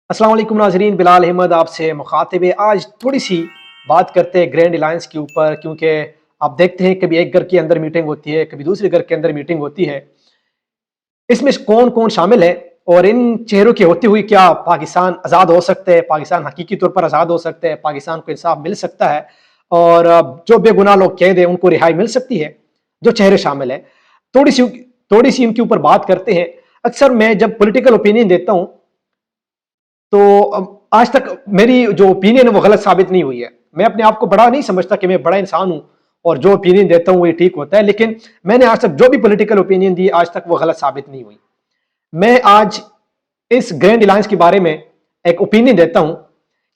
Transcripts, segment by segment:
अस्सलाम वालेकुम नाज़रीन, बिलाल अहमद आपसे मुखातिब है। आज थोड़ी सी बात करते हैं ग्रैंड अलायंस के ऊपर, क्योंकि आप देखते हैं कभी एक घर के अंदर मीटिंग होती है, कभी दूसरे घर के अंदर मीटिंग होती है। इसमें कौन कौन शामिल है और इन चेहरों के होते हुए क्या पाकिस्तान आज़ाद हो सकता है, पाकिस्तान हकीकी तौर पर आज़ाद हो सकता है, पाकिस्तान को इंसाफ मिल सकता है और जो बेगुनाह लोग कैद हैं उनको रिहाई मिल सकती है। जो चेहरे शामिल है थोड़ी सी इनके ऊपर बात करते हैं। अक्सर मैं जब पॉलिटिकल ओपिनियन देता हूँ तो आज तक मेरी जो ओपिनियन है वो गलत साबित नहीं हुई है। मैं अपने आप को बड़ा नहीं समझता कि मैं बड़ा इंसान हूं और जो ओपिनियन देता हूं वो ठीक होता है, लेकिन मैंने आज तक जो भी पॉलिटिकल ओपिनियन दी आज तक वो गलत साबित नहीं हुई। मैं आज इस ग्रैंड अलायंस के बारे में एक ओपिनियन देता हूं कि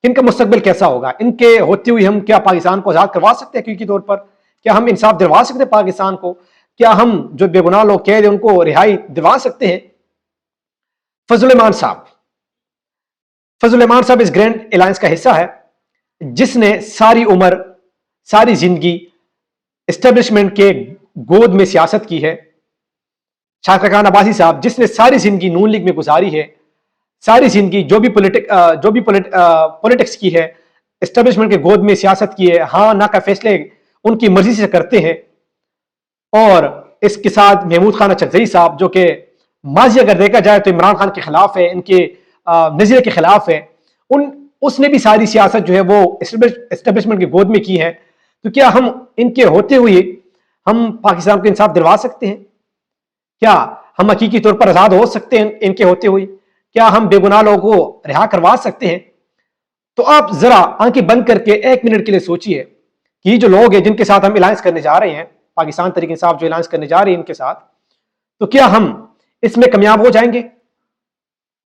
इनका मुस्तकबिल कैसा होगा। इनके होते हुए हम क्या पाकिस्तान को आजाद करवा सकते हैं हकीकी तौर पर? क्या हम इंसाफ दिलवा सकते हैं पाकिस्तान को? क्या हम जो बेगुनाह लोग कैद हैं उनको रिहाई दिलवा सकते हैं? फजल रहमान साहब इस ग्रैंड अलायंस का हिस्सा है, जिसने सारी उम्र सारी जिंदगी एस्टेब्लिशमेंट के गोद में सियासत की है। शाकिर खान अब्बासी साहब जिसने सारी जिंदगी नून लीग में गुजारी है, सारी जिंदगी जो भी पॉलिटिक्स की है, एस्टेब्लिशमेंट के गोद में सियासत की है, हाँ ना का फैसले उनकी मर्जी से करते हैं। और इसके साथ महमूद खान चकजई साहब जो कि माजी अगर देखा जाए तो इमरान खान के खिलाफ है, इनके नजरिए के खिलाफ है, उसने भी सारी सियासत जो है वो एस्टेब्लिशमेंट की गोद में की है। तो क्या हम इनके होते हुए हम पाकिस्तान को इंसाफ दिलवा सकते हैं? क्या हम हकीकी तौर पर आजाद हो सकते हैं इनके होते हुए? क्या हम बेगुनाह लोगों को रिहा करवा सकते हैं? तो आप जरा आंखें बंद करके एक मिनट के लिए सोचिए कि जो लोग हैं जिनके साथ हम अलायंस करने जा रहे हैं, पाकिस्तान तहरीक इंसाफ जो अलायंस करने जा रही है इनके साथ, तो क्या हम इसमें कामयाब हो जाएंगे?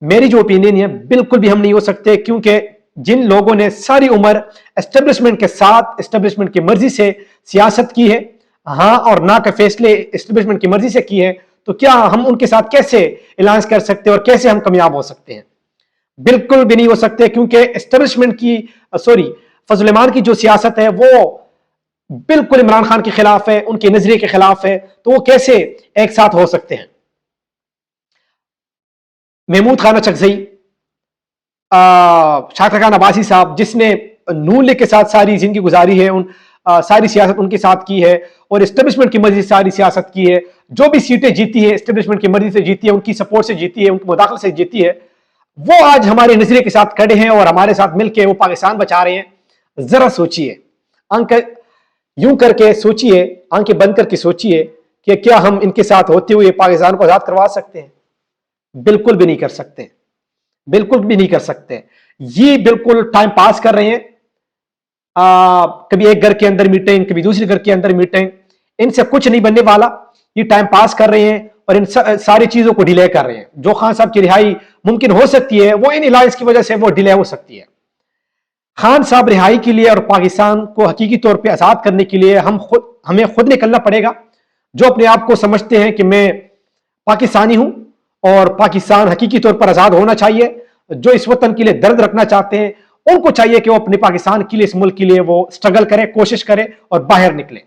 मेरी जो ओपिनियन है बिल्कुल भी हम नहीं हो सकते, क्योंकि जिन लोगों ने सारी उम्र एस्टेब्लिशमेंट के साथ एस्टेब्लिशमेंट की मर्जी से सियासत की है, हाँ और ना के फैसले एस्टेब्लिशमेंट की मर्जी से की है, तो क्या हम उनके साथ कैसे अलायंस कर सकते हैं और कैसे हम कामयाब हो सकते हैं? बिल्कुल भी नहीं हो सकते, क्योंकि एस्टेब्लिशमेंट की फजल रहमान की जो सियासत है वो बिल्कुल इमरान खान के खिलाफ है, उनके नजरिए के खिलाफ है। तो वो कैसे एक साथ हो सकते हैं? महमूद खान चकजई, शाकिर खान अब्बासी साहब जिसने नून लीग के साथ सारी जिंदगी गुजारी है, सारी सियासत उनके साथ की है और एस्टेब्लिशमेंट की मर्जी से सारी सियासत की है। जो भी सीटें जीती है एस्टेब्लिशमेंट की मर्जी से जीती है, उनकी सपोर्ट से जीती है, उनकी मुदाखलत से जीती है। वो आज हमारे नजरिए के साथ खड़े हैं और हमारे साथ मिलकर वो पाकिस्तान बचा रहे हैं। जरा सोचिए, यूं करके सोचिए, आंखें बंद करके सोचिए कि क्या हम इनके साथ होते हुए पाकिस्तान को आजाद करवा सकते हैं? बिल्कुल भी नहीं कर सकते, बिल्कुल भी नहीं कर सकते। ये बिल्कुल टाइम पास कर रहे हैं। कभी एक घर के अंदर मीटिंग, कभी दूसरे घर के अंदर मीटिंग, इनसे कुछ नहीं बनने वाला। ये टाइम पास कर रहे हैं और इन सारी चीजों को डिले कर रहे हैं। जो खान साहब की रिहाई मुमकिन हो सकती है वो इन अलायंस की वजह से वो डिले हो सकती है। खान साहब रिहाई के लिए और पाकिस्तान को हकीकी तौर पर आजाद करने के लिए हमें खुद निकलना पड़ेगा। जो अपने आप को समझते हैं कि मैं पाकिस्तानी हूं और पाकिस्तान हकीकी तौर पर आजाद होना चाहिए, जो इस वतन के लिए दर्द रखना चाहते हैं, उनको चाहिए कि वो अपने पाकिस्तान के लिए, इस मुल्क के लिए वो स्ट्रगल करें, कोशिश करें और बाहर निकले।